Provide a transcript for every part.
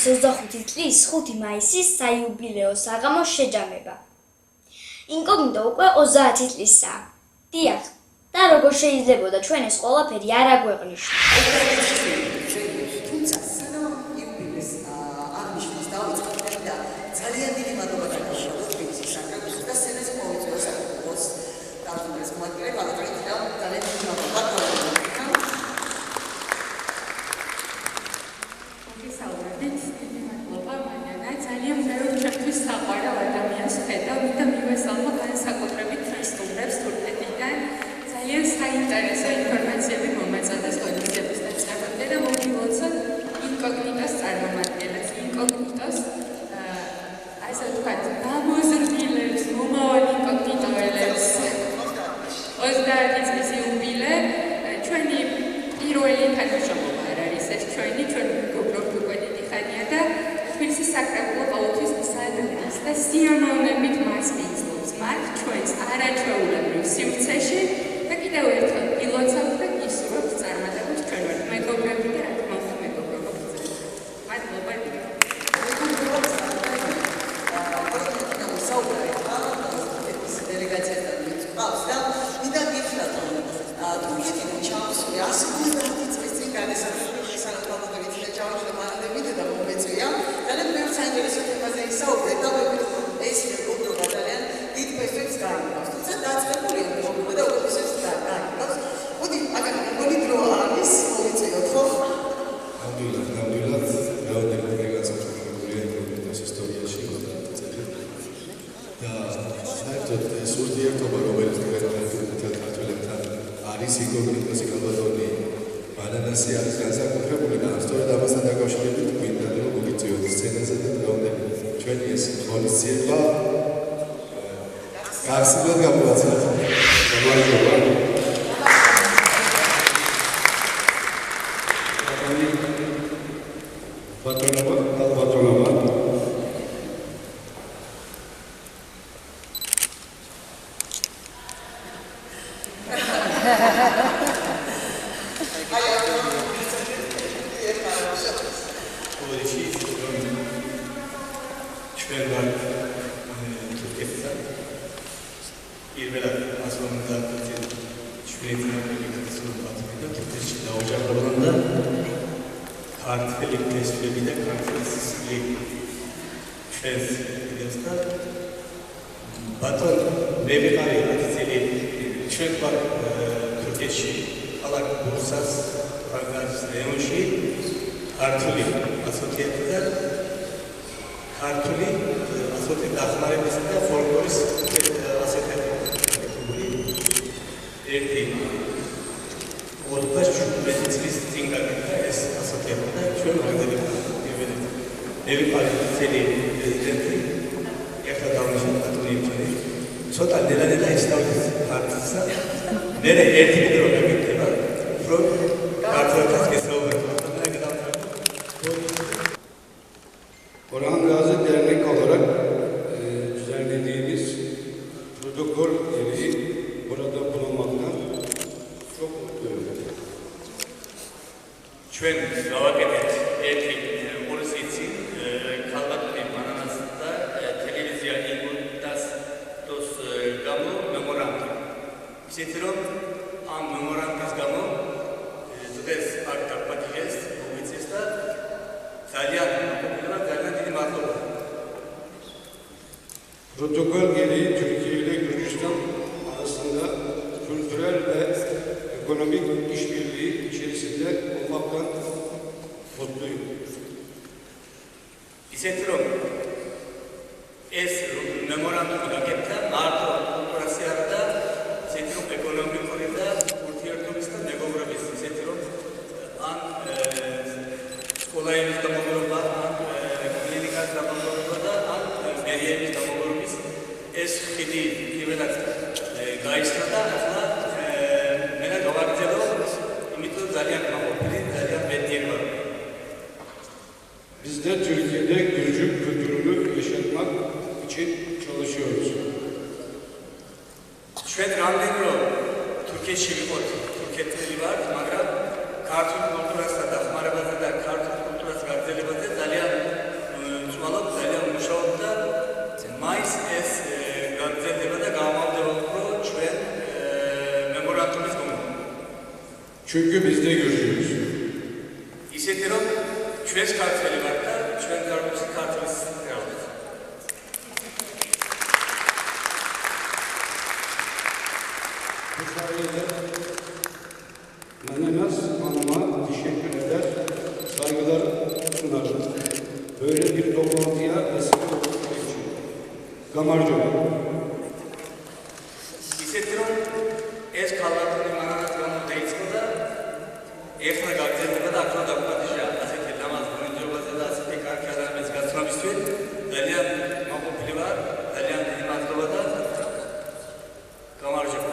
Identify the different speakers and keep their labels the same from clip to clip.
Speaker 1: 2025 წლის 5 მაისის საიუბილეო საღამოს შეჯამება. ინკოგნიტო უკვე 30 წლისაა. დიახ, და როგორ შეიძლებოდა ჩვენ ეს ყველაფერი არ აგვეყნიშნა.
Speaker 2: თუმცა სანამ იუბილეს აღნიშნავს დავიწყებთ და ძალიან დიდი მადლობა დაგიშალოთ თბილისის საკრებულოს და სცენაზე მოვიწვიოთ საკრებულოს დამსწრეს მოადგილე ბალაკრით და ძალიან დიდი მადლობა
Speaker 3: ძალიან ბევრი ჩემთვის საყვარელ ადამიანს ხედავ და მივესალმო განსაკუთრებით ჩვენ სტუმრებს თურქეთიდან. ძალიან საინტერესო ინფორმაციები მომეწოდეს კოლექტივების დაწყებამდე და მოვილოცოთ ინკოგნიტოს წარმომადგენლებს. ინკოგნიტოს ასე ვთქვათ, გამოზრდილებს, მომავალ ინკოგნიტოელებს 30 წლის იუბილე ჩვენი პირველი თანამშრომლობა არ არის ეს ჩვენი გვგობრობთ უკვე დიდი ხანია და თბილისის საკრებულო ყოველთვის მზადდება და სიამოვნებით მას მიცნობს მათ ჩვენს არაჩვეულებრივ სივრცეში და კიდევ ერთხელ ილოცავთ და გისურვებთ წარმატებას ჩვენ ვართ მეგობრები და რა თქმა უნდა მეგობრობა გრძელდება. მადლობა.
Speaker 2: დელეგაციასთან ვიწყავს და მინდა გითხრათ რომ თურქეთიდან ჩამოსული 150 წლის წინ გადასახლებული შესაძლებლობებით და ჩამოსული მანამდე და მომეწია ძალიან ბევრი საინტერესო თემაზე ისაუბრეთ და ვფიქრობ ეს მეგობრობა ძალიან დიდ ფესტებს გაიგებს. თუმცა დაწყებულია მეგობრობა და უკვე ისევ გაიგებს. მოდი აგერ მეგონი დრო არის მოვიწიოთ ხო?
Speaker 4: ნამდვილად რაოდენობით განსაკუთრებული ინკოგნიტოს ისტორიაში 30 წელი და საერთოდ ეს ურთიერთობა რომელიც ქართველებთან არის ინკოგნიტოსი კალბატონი ბანანასი არის განსაკუთრებული და სწორედ ამასთან დაკავშირებით მინდა რომ მოვიწიოთ სცენაზე და რაოდენობით ჩვენი ეს ღონისძიება კარგად გამოაცხადოთ. Orhan Gazi Dernek olarak düzenlediğimiz protokol gereği burada bulunmaktan çok mutluyum.
Speaker 5: ჩვენ გავაკეთეთ ერთი ორსიცი ქალბატონი ბანანასა ტელევიზია ინკოგნიტოს გამო მემორანდუმი. ისეთი რომ ამ მემორანდუმის გამო დღეს აქ დაპატიეს მოვიწეს და ძალიან დიდი მადლობა.
Speaker 4: Protokol gereği Türkiye ile Gürcistan arasında kültürel ve ekonomik işbirliği içerisinde olmaktan mutluyum.
Speaker 5: ისეთი რომ ეს მემორანდუმი გაკეთდა მარტო კულტურაზე არ და ისეთი რომ ეკონომიკური და ურთიერთობის და მეგობრობის ისეთი რომ ან სკოლაების დამოუკიდებლობა ან კლინიკას დამოუკიდებლობა და ან მერიების დამოუკიდებლობის ეს ხიდი პირველად გაისრა და ახლა მე გავაგრძელო იმიტომ ძალიან გამოყენე ძალიან მეტი ვარ.
Speaker 4: Biz de Türkiye'de Gürcü kültürünü yaşatmak için çalışıyoruz.
Speaker 5: ჩვენ რამდენი რომ თურქეთში ვიყოთ, თურქეთელი ვართ, მაგრამ ქართულ კულტურასა და ხმარებაზე და ქართულ კულტურას გაგრძელებაზე ძალიან
Speaker 6: Çünkü biz de görüyoruz.
Speaker 5: ისეთი რომ ჩვენს ქართველი ვართ და ჩვენ გარკვეულწილ ქართლის რეალობთ.
Speaker 6: Bu sayede Menemes Hanım'a teşekkür eder, saygılar sunarım. Böyle bir toplantıya vesile olduğu için. Gamarcı.
Speaker 5: ისეთი რომ ეს ქალბატონი მანამდე გამოიწყო და ეხლა გაგრძელდება და აქლა დაგვადიშა ასეთი ლამაზ გონჯობაზე და ასეთი კარგი ადამიანის გაცნობისთვის ძალიან მოყოლილი ვარ, ძალიან დიდი მადლობა და გამარჯობა.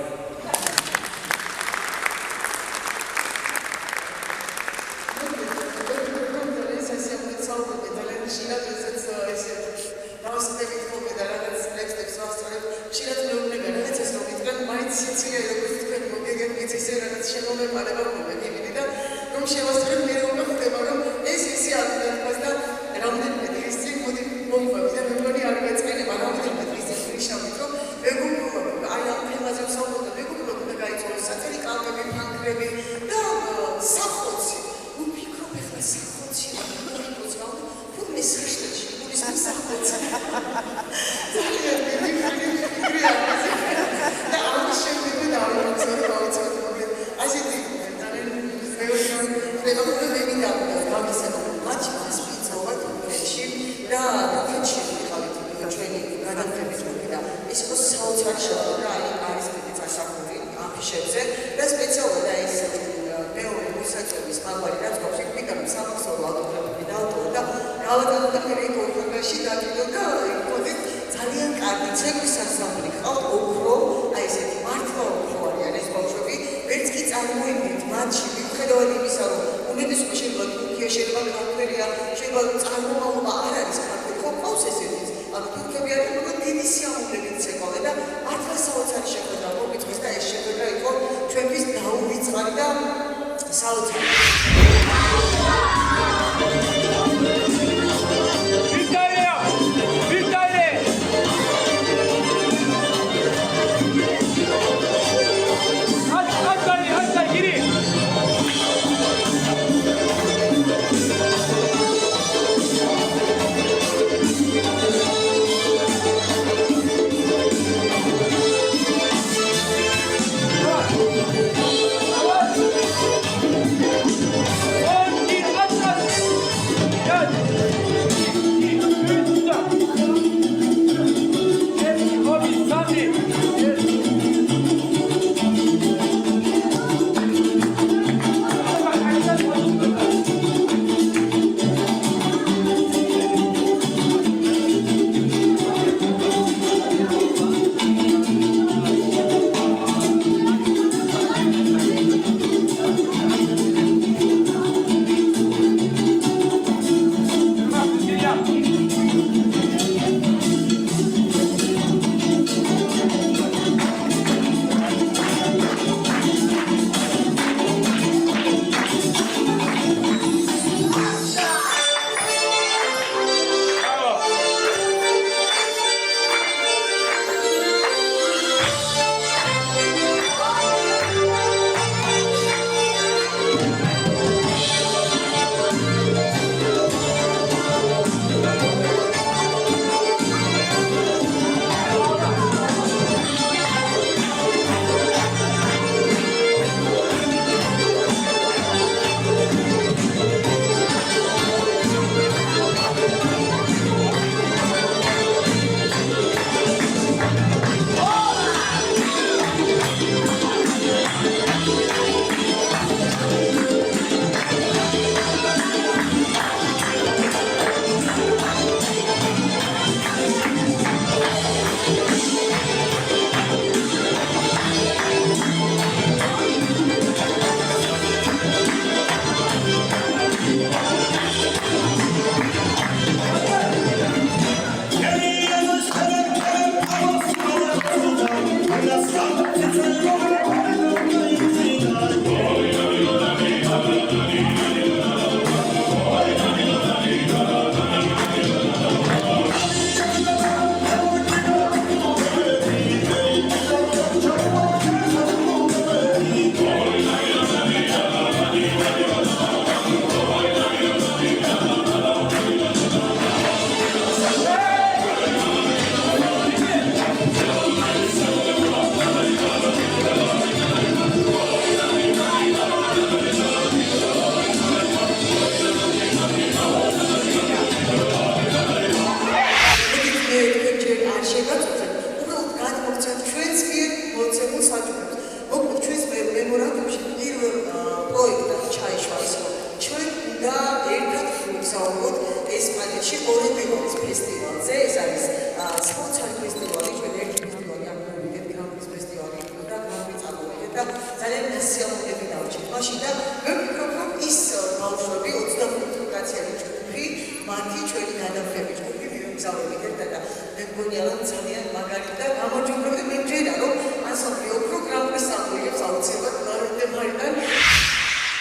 Speaker 2: მათი ჩვენი გადაფრები ჯგუფი ვიმგზავრებით ერთად და მე მგონია რომ ძალიან მაგარი და გამარჯვებული მე მჯერა რომ ასოციო პროგრამის სამყაროს აუცილებლად მარდემარიდან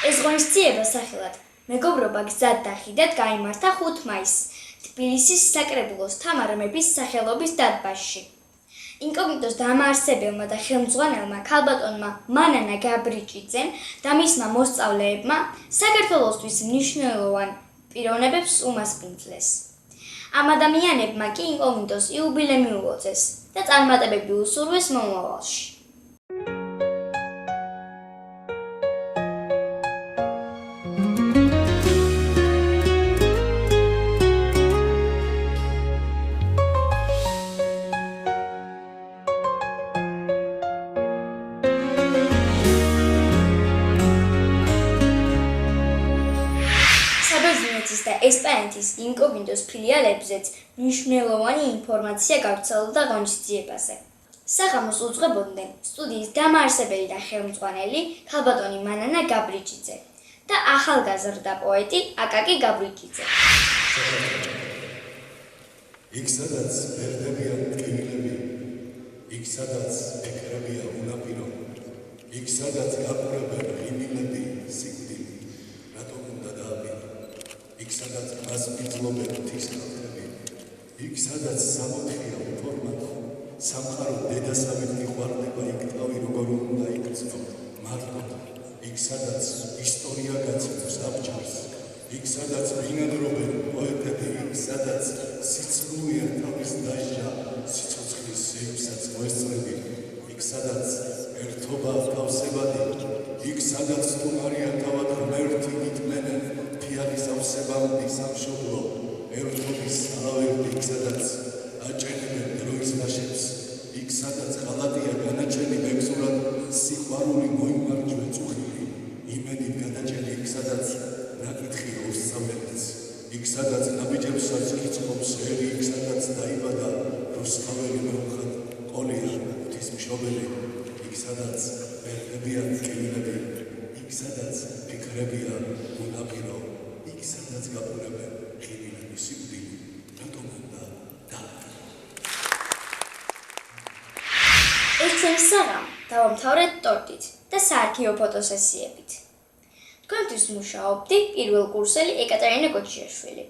Speaker 1: ეს ღონისძიება სახელად მეგობრობა გზად და ხიდად გაიმართა 5 მაისს თბილისის საკრებულოს თამარ მეფის სახელობის დარბაზში. ინკოგნიტოს დამაარსებელმა და ხელმძღვანელმა ქალბატონმა მანანა გაბრიჭიძემ და მისმა მოსწავლეებმა საქართველოსთვის მნიშვნელოვან პიროვნებებს უმასპინძლეს. ამ ადამიანებმა კი ინკოგნიტოს იუბილეი უწეს და წარმატებები უსურვეს მომავალში. საბერძნეთის და ესპანეთის ინკოგნიტოს ფილიალებზეც მნიშვნელოვანი ინფორმაცია გავრცელდა ღონისძიებაზე. საღამოს უძღვებოდნენ სტუდიის დამაარსებელი და ხელმძღვანელი ქალბატონი მანანა გაბრიჭიძე და ახალგაზრდა პოეტი აკაკი გაბრიჭიძე.
Speaker 4: იქ სადაც ბერდებიან ტკივილები, იქ სადაც ეკრებია უნაპირო, იქ სადაც გაყურებენ ღიმილები სიკვდილი, რატომ უნდა დააბინო, იქ სადაც მასპინძლობენ ღვთის ხალხები, იქ სადაც სამოთხია უფორმატო, სამყარო დედასავით მიყვარდება, იქ თავი როგორ უნდა იქცნო, მართლობა, იქ სადაც ისტორია გაცნობს აბჯარს, იქ სადაც ბინადრობენ პოეტები, იქ სადაც სიცრუეა თავის დასჯა, სიცოცხლის სეიფსაც მოესწრები, იქ სადაც ერთობა თავსებადი, იქ სადაც სტუმარია თავად ღმერთი გიტმენენ, ფიალის ავსებამდი სამშობლო, ერთობის ალავერდი, იქ სადაც აჭერებენ დროის ვაშებს, იქ სადაც ღალატია განაჩენი ბექსურად, სიყვარული მოიმარჯვე წუხილი, იმედით გადაჭერი, იქ სადაც ნაკითხი ოსწავლებს, იქ სადაც ნაბიჯებსაც იკიწყობს ერი, იქ სადაც დაიბადა რუსთაველი მეუხად ყოლია ღვთისმშობელი, იქ სადაც ბერდებიან ტკივილები, იქ სადაც ფიქრებია უნაპირო, იქ სადაც გაყურებენ ღიმილები სიკვდილი, რატომ უნდა დააბინო.
Speaker 1: ეს ჩვენი საღამო დავამთავრეთ ტორტით და საარქივო ფოტოსესიებით. თქვენთვის მუშაობდი პირველ კურსელი ეკატერინა კოჩიაშვილი.